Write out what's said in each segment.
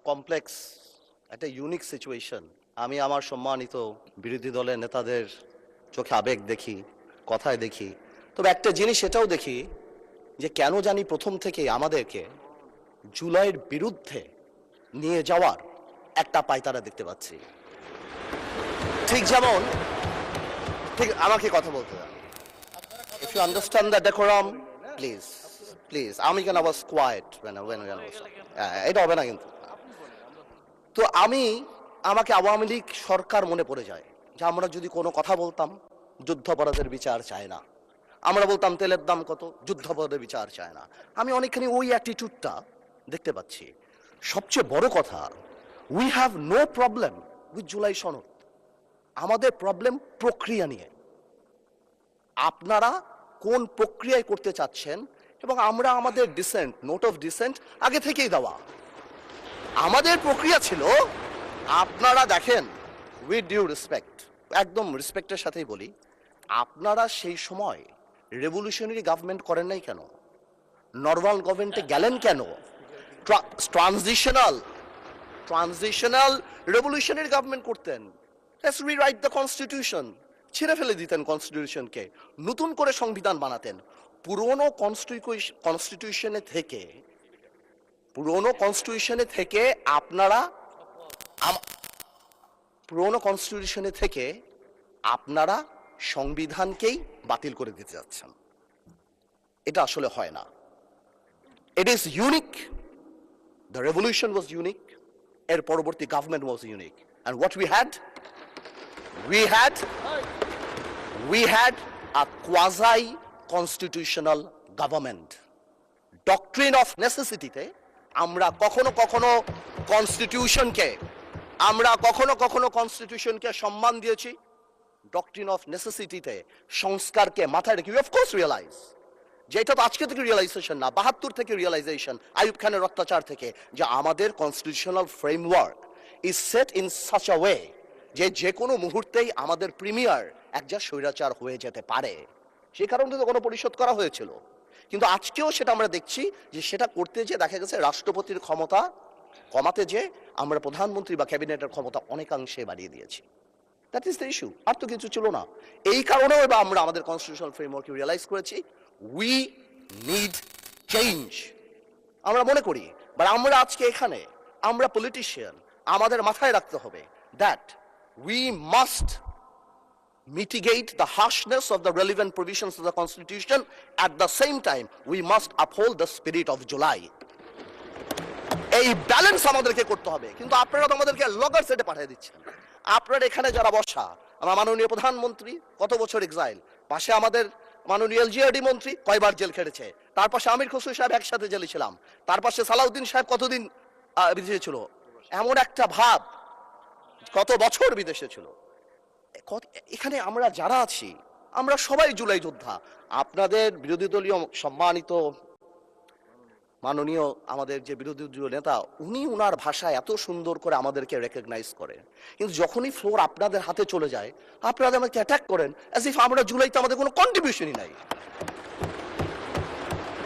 Complex, একটা unique situation. আমি আমার সম্মানিত বিরোধী দলের নেতাদের চোখে আবেগ দেখি, কথায় দেখি, তবে একটা জিনিস এটাও দেখি যে কেন জানি প্রথম থেকেই আমাদেরকে জুলাইয়ের বিরুদ্ধে নিয়ে যাওয়ার একটা পায়তারা দেখতে পাচ্ছি। ঠিক যেমন, ঠিক আমাকে কথা বলতে দেন। If you understand the decorum, please, please. আমি কেন was quiet when I was এটা হবে না কিন্তু। তো আমাকে আওয়ামী লীগ সরকার মনে পড়ে যায় যে আমরা যদি কোনো কথা বলতাম যুদ্ধাপরাধের বিচার চায় না, আমরা বলতাম তেলের দাম কত, যুদ্ধাপরাধের বিচার চায় না। আমি অনেকখানি ওই অ্যাটিটিউডটা দেখতে পাচ্ছি। সবচেয়ে বড় কথা, we have no problem with July সনদ। আমাদের প্রবলেম প্রক্রিয়া নিয়ে। আপনারা কোন প্রক্রিয়ায় করতে চাচ্ছেন, এবং আমরা আমাদের ডিসেন্ট, নোট অফ ডিসেন্ট আগে থেকেই দেওয়া। আমাদের প্রক্রিয়া ছিল, আপনারা দেখেন, উইথ ডিউ রেসপেক্ট, একদম রেসপেক্টের সাথেই বলি, আপনারা সেই সময় রেভলিউশনারি গভর্নমেন্ট করেন নাই কেন? নর্মাল গভর্নমেন্টে গেলেন কেন? ট্রানজিশনাল রেভলিউশনারি গভর্নমেন্ট করতেন। লেটস রিরাইট দ্য কনস্টিটিউশন, ছিঁড়ে ফেলে দিতেন কনস্টিটিউশনকে, নতুন করে সংবিধান বানাতেন। পুরনো কনস্টিটিউশনে থেকে আপনারা সংবিধানকেই বাতিল করে দিতে যাচ্ছেন। এটা আসলে হয় না। It is unique. The revolution was unique, এর পরবর্তী government was unique, and what we had a quasi constitutional government. Doctrine of necessity তে আমরা কখনো কনস্টিটিউশনকে সম্মান দিয়েছি। ডক্ট্রিন অফ নেসেসিটিতে সংস্কারকে মাথায় রেখে অফ কোর্স রিয়েলাইজ যে এটা তো আজকে থেকে রিয়েলাইজেশন না, ৭২ থেকে রিয়েলাইজেশন, আইয়ুব খানের অত্যাচার থেকে, যে আমাদের constitutional framework is set in such a way যে কোনো মুহূর্তেই আমাদের প্রিমিয়ার একজন স্বৈরাচার হয়ে যেতে পারে। সেই কারণে তো গণপরিষদ করা হয়েছিল। কিন্তু আজকেও সেটা আমরা দেখছি যে সেটা করতে যে দেখা গেছে রাষ্ট্রপতির ক্ষমতা কমাতে যে আমরা প্রধানমন্ত্রী বা ক্যাবিনেটের ক্ষমতা অনেকাংশে বাড়িয়ে দিয়েছি। দ্যাট ইজ দ্য ইস্যু, আর তো কিছু ছিল না। এই কারণেও এবার আমরা আমাদের কনস্টিটিউশনাল ফ্রেমওয়ার্ক রিয়েলাইজ করেছি উই নিড চেঞ্জ। আমরা মনে করি, বাট আমরা আজকে এখানে, আমরা পলিটিশিয়ান, আমাদের মাথায় রাখতে হবে that we must mitigate the harshness of the relevant provisions of the Constitution. At the same time, we must uphold the spirit of July. এই ব্যালেন্স আমাদেরকে করতে হবে। কিন্তু আপনারা তো আমাদেরকে লগর সেটে পাঠিয়ে দিচ্ছেন। আপনারা এখানে যারা বসা, আমার মাননীয় প্রধানমন্ত্রী কত বছর এক্সাইল, পাশে আমাদের মাননীয় এলজিআরডি মন্ত্রী কয়বার জেল খেটেছে, তার পাশে আমির খসরু সাহেব একসাথে জেলে ছিলাম, তার পাশে সালাউদ্দিন সাহেব কতদিন বিদেশে ছিল, এমন একটা ভাব, কত বছর বিদেশে ছিল। এখানে আমরা যারা আছি আমরা সবাই জুলাই যোদ্ধা। আপনাদের বিরোধী দলীয় সম্মানিত মাননীয় আমাদের যে বিরোধী দলীয় নেতা, উনি উনার ভাষায় এত সুন্দর করে আমাদেরকে রেকগনাইজ করেন, কিন্তু যখনই ফ্লোর আপনাদের হাতে চলে যায় আপনারা আমাকে অ্যাটাক করেন অ্যাজ ইফ আমরা জুলাইতে আমাদের কোনো কন্ট্রিবিউশনই নাই।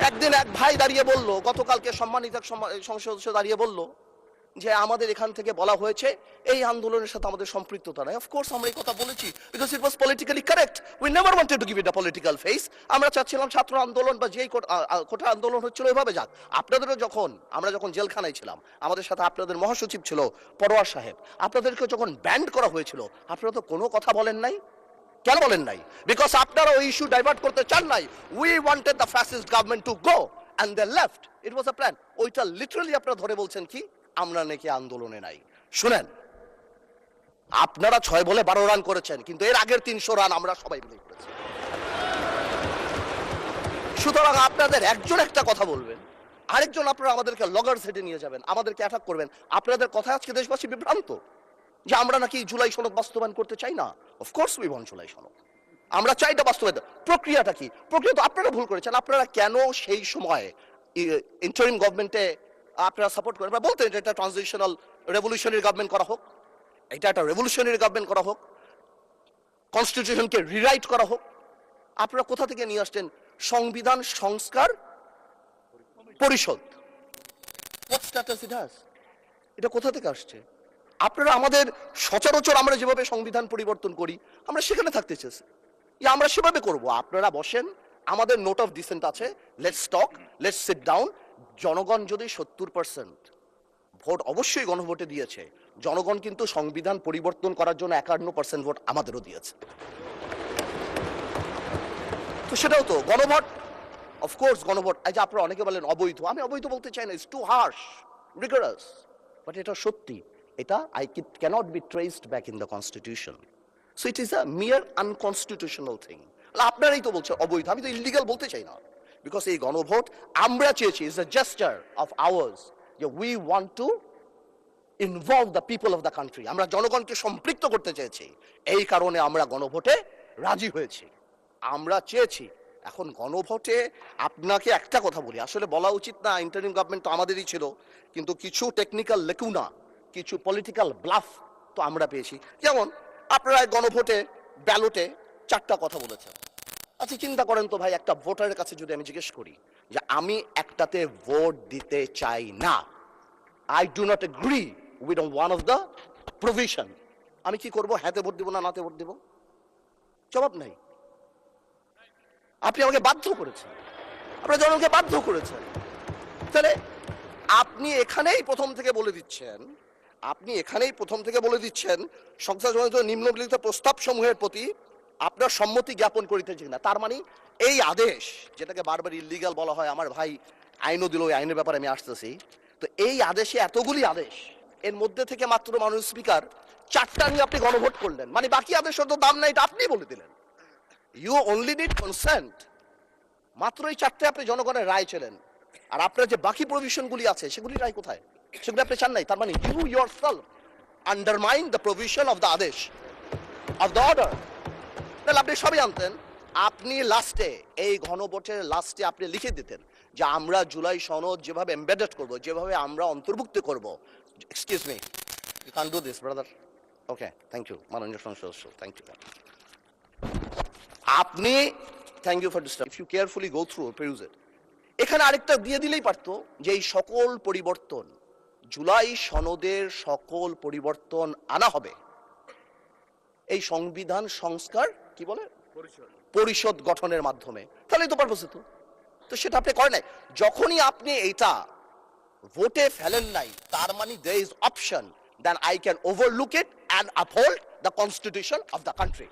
একদিন এক ভাই দাঁড়িয়ে বলল, গতকালকে সম্মানিত সংসদ সদস্য দাঁড়িয়ে বলল যে আমাদের এখান থেকে বলা হয়েছে এই আন্দোলনের সাথে আমাদের সম্পৃক্ততা নাই। অফকোর্স আমরা এই কথা বলেছি because it was politically correct. We never wanted to give it a political face. আমরা চাচ্ছিলাম ছাত্র আন্দোলন বা যেই কোটা আন্দোলন হচ্ছিল এভাবে যাক। আপনাদেরও আমরা যখন জেলখানায় ছিলাম, আমাদের সাথে আপনাদের মহাসচিব ছিল পরোয়ার সাহেব, আপনাদেরকে যখন ব্যান্ড করা হয়েছিল আপনারা তো কোনো কথা বলেন নাই। কেন বলেন নাই? বিকজ আপনারা ওই ইস্যু ডাইভার্ট করতে চান নাই। We wanted the fascist government to go and they left. It was a plan. ওইটা লিটারালি আপনারা ধরে বলছেন কি আমরা নাকি আন্দোলনে নাই। শুনেন, আপনারা 6 বলে 12 রান করেছেন, কিন্তু এর আগের 300 রান আমরা সবাই মিলে করেছি। সুতরাং আপনাদের একজন একটা কথা বলবেন, আরেকজন আপনারা আমাদেরকে লগর সেটে নিয়ে যাবেন, আমাদেরকে অ্যাটাক করবেন। আপনাদের কথা আজকে দেশবাসী বিভ্রান্ত যে আমরা নাকি জুলাই সনদ বাস্তবায়ন করতে চাই না। অফকোর্স উই ওয়ান্ট জুলাই সনদ, আমরা চাই এটা বাস্তবায়ন। প্রক্রিয়াটা কি? প্রক্রিয়া তো আপনারা ভুল করেছেন। আপনারা কেন সেই সময় ইন্টারিম গভর্নমেন্টে আপনারা সাপোর্ট করেন? বলতেন এটা ট্রানজিশনাল রেভলিউশনারি গভর্নমেন্ট করা হোক, এটা একটা রেভলিউশনারি গভর্নমেন্ট করা হোক, কনস্টিটিউশনকে রিরাইট করা হোক। আপনারা কোথা থেকে নিয়ে আসছেন সংবিধান সংস্কার পরিষদ? What status it has? এটা কোথা থেকে আসছে? আপনারা আমাদের সচরাচর আমরা যেভাবে সংবিধান পরিবর্তন করি আমরা সেখানে থাকতে চেয়েছি, আমরা সেভাবে করব। আপনারা বসেন, আমাদের নোট অফ ডিসেন্ট আছে, let's talk, let's sit down. জনগণ যদি 70% ভোট অবশ্যই গণভোটে দিয়েছে, জনগণ কিন্তু সংবিধান পরিবর্তন করার জন্য 51% ভোট আমাদেরও দিয়েছে। তো সেটাও তো গণভোট, অফকোর্স গণভোট। এই যে আপনারা অনেকে বলেন অবৈধ, আমি অবৈধ বলতে চাই না, it's too harsh, rigorous, but এটা সত্যি। এটা cannot be traced back in the constitution, so it is a mere unconstitutional thing. আপনারাই তো বলছেন অবৈধ, আমি তো ইলিগাল বলতে চাই না, বিকজ এই গণভোট আমরা চেয়েছি, is a gesture of ours, যে we want to involve the people of the country. আমরা জনগণকে সম্পৃক্ত করতে চেয়েছি, এই কারণে আমরা গণভোটে রাজি হয়েছি, আমরা চেয়েছি। এখন গণভোটে আপনাকে একটা কথা বলি, আসলে বলা উচিত না, ইন্টারিম গভর্নমেন্ট তো আমাদেরই ছিল, কিন্তু কিছু টেকনিক্যাল লেকুনা, কিছু পলিটিক্যাল ব্লাফ তো আমরা পেয়েছি। যেমন আপনারা গণভোটে ব্যালটে 4টা কথা বলেছেন। আচ্ছা চিন্তা করেন তো ভাই, একটা ভোটারের কাছে যদি আমি জিজ্ঞেস করি যে আমি একটাতে ভোট দিতে চাই না, I do not agree with one of the provision, আমি কি করব? হ্যাঁতে ভোট দিব না নাতে ভোট দিব? জবাব নাই। আপনি আমাকে বাধ্য করেছেন, আপনারা জনগণকে বাধ্য করেছেন। তাহলে আপনি এখানেই প্রথম থেকে বলে দিচ্ছেন, সংসদ নিম্নলিখিত প্রস্তাব সমূহের প্রতি আপনার সম্মতি জ্ঞাপন করিতেছেন না। তার মানে এই আদেশ, যেটাকে বারবার ইলিগাল বলা হয়, আমার ভাই আইনও দিল, ওই আইনের ব্যাপারে আমি আসতেছি। তো এই আদেশে এতগুলি আদেশ, এর মধ্যে থেকে মাত্র মাননীয় স্পিকার 4টা নিয়ে আপনি গণভোট করলেন, মানে বাকি আদেশের তো দাম নাই, এটা আপনি বলে দিলেন। ইউ অনলি নিড কনসেন্ট, মাত্র এই 4টে আপনি জনগণের রায় ছিলেন। আর আপনার যে বাকি প্রভিশনগুলি আছে সেগুলি রায় কোথায়? সেগুলি আপনি চান নাই। তার মানে you yourself undermine the provision of the আদেশ, অফ দ্য অর্ডার। তাহলে আপনি সবই আনতেন, আপনি লাস্টে, এই গণভোটের লাস্টে আপনি লিখে দিতেন যে আমরা জুলাই সনদ যেভাবে এমবেডেড করব, যেভাবে আমরা অন্তর্ভুক্ত করব। Excuse me, you can do this brother. Okay, thank you মাননীয় সংসদ সদস্য, থ্যাংক ইউ। আপনি, thank you for this, if you carefully go through peruse it, এখানে আরেকটা দিয়ে দিলেই পারতো যে এই সকল পরিবর্তন, জুলাই সনদের সকল পরিবর্তন আনা হবে এই সংবিধান সংস্কার কি বলে পরিষদ গঠনের মাধ্যমে, তাহলেই তো পারপোজ হতো। তো সেটা আপনি করেন নাই। যখনই আপনি এইটা ভোটে ফেলেন নাই, তার মানে there is option then I can overlook it and uphold the constitution of the country.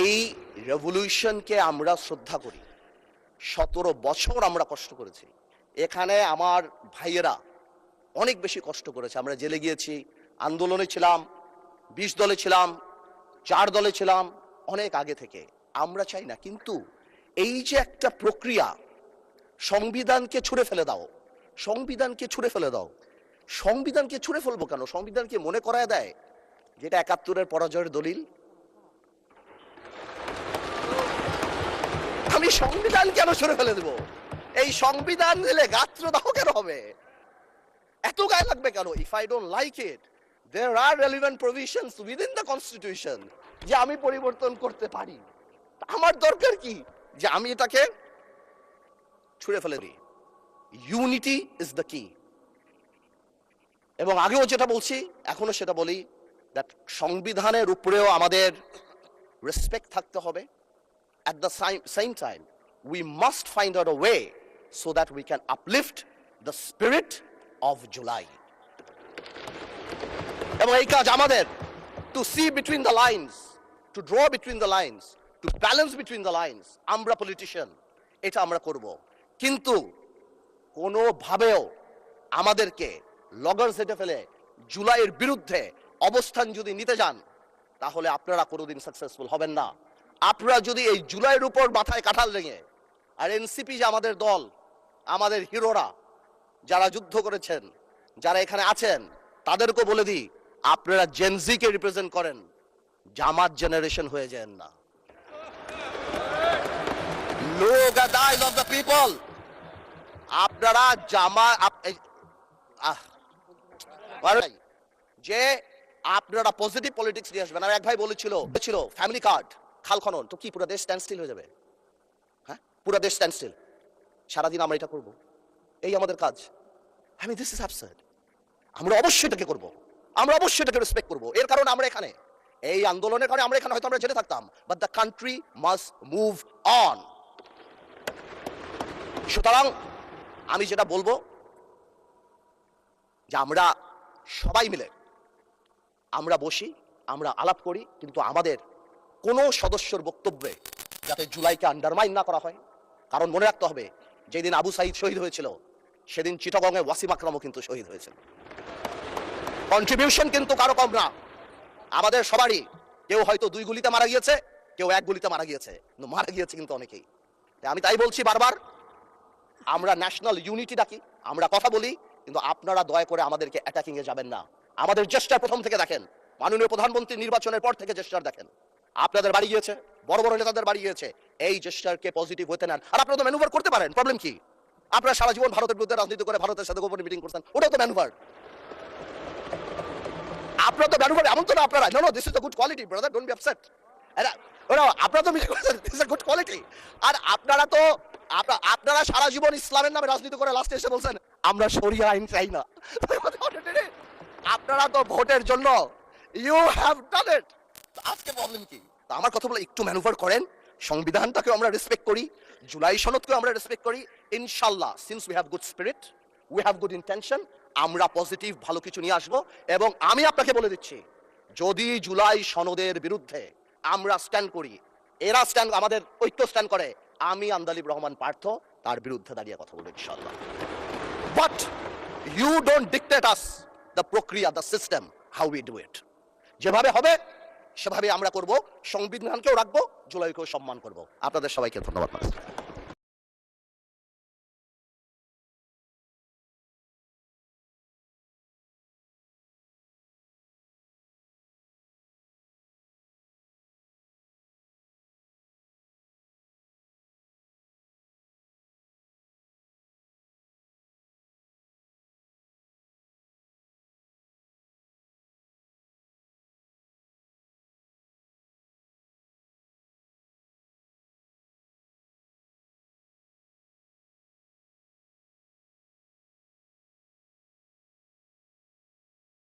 এই রেভলিউশনকে আমরা শ্রদ্ধা করি, 17 বছর আমরা কষ্ট করেছি। এখানে আমার ভাইয়েরা অনেক বেশি কষ্ট করেছে, আমরা জেলে গিয়েছি, আন্দোলনে ছিলাম, 20 দলে ছিলাম, 4 দলে ছিলাম, অনেক আগে থেকে। আমরা চাই না, কিন্তু এই যে একটা প্রক্রিয়া, সংবিধানকে ছুঁড়ে ফেলে দাও, সংবিধানকে ছুঁড়ে ফেলে দাও। সংবিধানকে ছুঁড়ে ফেলবো কেন? সংবিধানকে মনে করায় দেয় যেটা 71-এর পরাজয়ের দলিল। আমি সংবিধান কেন ছুঁড়ে ফেলে দেব? এই সংবিধান দিলে গাত্রদাহ কেন হবে? এত গায়ে লাগবে কেন? If I don't like it, there are relevant provisions within the constitution যে আমি পরিবর্তন করতে পারি। আমার দরকার কি যে আমি এটাকে ছুঁড়ে ফেলে দিই? ইউনিটি ইজ দ্য কি। এবং আগেও যেটা বলছি, এখনো সেটা বলি, দ্যাট সংবিধানের উপরেও আমাদের রেসপেক্ট থাকতে হবে। At the same time, we must find out a way so that we can uplift the spirit of July. এবং এই কাজ আমাদের, to see between the lines, to draw between the lines, to balance between the lines, আমরা politician, এটা আমরা করব। কিন্তু কোনোভাবেও আমাদেরকে লগর সেটে ফেলে জুলাইয়ের বিরুদ্ধে অবস্থান যদি নিতে যান, তাহলে আপনারা কোনোদিন সাকসেসফুল হবেন না। আপনারা যদি এই জুলাইয়ের উপর মাথায় কাঁঠাল লেগে, আর এনসিপি যে আমাদের দল, আমাদের হিরোরা যারা যুদ্ধ করেছেন, যারা এখানে আছেন, তাদেরকে বলে দিই, আপনারা জেনজিকে রিপ্রেজেন্ট করেন, জামাত জেনারেশন হয়ে যান না। লোক আদাইজ অফ দ্য পিপল, আপনারা যে আপনারা পজিটিভ পলিটিক্স নিয়ে আসবেন। আর এক ভাই বলেছিল ফ্যামিলি কার্ড, খাল খনন, তো কি পুরো দেশ স্ট্যান্ড স্টিল হয়ে যাবে? হ্যাঁ, পুরো দেশ স্ট্যান্ড স্টিল, সারাদিন আমরা এটা করবো? এই আমাদের কাজ। I mean, this is absurd. আমরা অবশ্যই এটাকে করব, আমরা অবশ্যই এটাকে রেসপেক্ট করব। এর কারণে আমরা এখানে, এই আন্দোলনের কারণে আমরা এখানে হয়তো আমরা জেলে থাকতাম, but the country must move on. সুতরাং আমি যেটা বলবো যে আমরা সবাই মিলে আমরা বসি, আমরা আলাপ করি, কিন্তু আমাদের কোনো সদস্যর বক্তব্যে যাতে জুলাইকে আন্ডারমাইন না করা হয়। কারণ মনে রাখতে হবে, যেদিন আবু সাইদ শহীদ হয়েছিল সেদিন চিটাগংয়ে ওয়াসিম আকরামও কিন্তু শহীদ হয়েছিল। কন্ট্রিবিউশন কিন্তু কারো কম না, আমাদের সবারই। কেউ হয়তো 2 গুলিতে মারা গিয়েছে, কেউ 1 গুলিতে মারা গিয়েছে, কিন্তু মারা গিয়েছে কিন্তু অনেকেই। আমি তাই বলছি বারবার, আমরা ন্যাশনাল ইউনিটি ডাকি, আমরা কথা বলি, কিন্তু আপনারা দয়া করে আমাদেরকে অ্যাটাকিং এ যাবেন না। আমাদের জেস্টার প্রথম থেকে দেখেন, মাননীয় প্রধানমন্ত্রী নির্বাচনের পর থেকে জেস্টার দেখেন, আপনাদের বাড়ি গিয়েছে, বড় বড় নেতাদের বাড়ি গিয়েছে, এই জেস্টারকে পজিটিভ হতে নেন। আর আপনারা তো ম্যানুভার করতে পারেন, প্রবলেম কি? আপনারা সারা জীবন ভারতের বিরুদ্ধে রাজনীতি করে ভারতের সাথে গোপনে মিটিং করছেন, ওটাও তো ম্যানুভার। আপনারা তো ম্যানুভার, এমন তো না আপনারা, no no, this is the good quality brother, don't be upset. আপনারা তো মিটিং করছেন, দিস ইজ গুড কোয়ালিটি। আর আপনারা তো আপনারা সারা জীবন ইসলামের নামে রাজনীতি করে লাস্টে এসে বলছেন আমরা শরিয়া আইন চাই না। আপনারা তো ভোটের জন্য ইউ হ্যাভ ডান ইট, আজকে প্রবলেম কি? আমার কথা বলে একটু ম্যানুভার করেন, সংবিধানটাকে আমরা রেসপেক্ট করি, জুলাই সনদকে আমরা রেসপেক্ট করি। ইনশাআল্লাহ, since we have good spirit, we have good intention, আমরা পজিটিভ ভালো কিছু নিয়ে আসবো। এবং আমি আপনাকে বলে দিচ্ছি, যদি জুলাই সনদের বিরুদ্ধে আমরা স্ট্যান্ড করি, এরা স্ট্যান্ড, আমাদের ঐক্য স্ট্যান্ড করে, আমি আন্দালিব রহমান পার্থ তার বিরুদ্ধে দাঁড়িয়ে কথা বলবো ইনশাআল্লাহ। But you don't dictate us the প্রক্রিয়া, the system, how we do it. যেভাবে হবে সেভাবে আমরা করব, সংবিধানকেও রাখবো, জুলাইকেও সম্মান করব। আপনাদের সবাইকে ধন্যবাদ।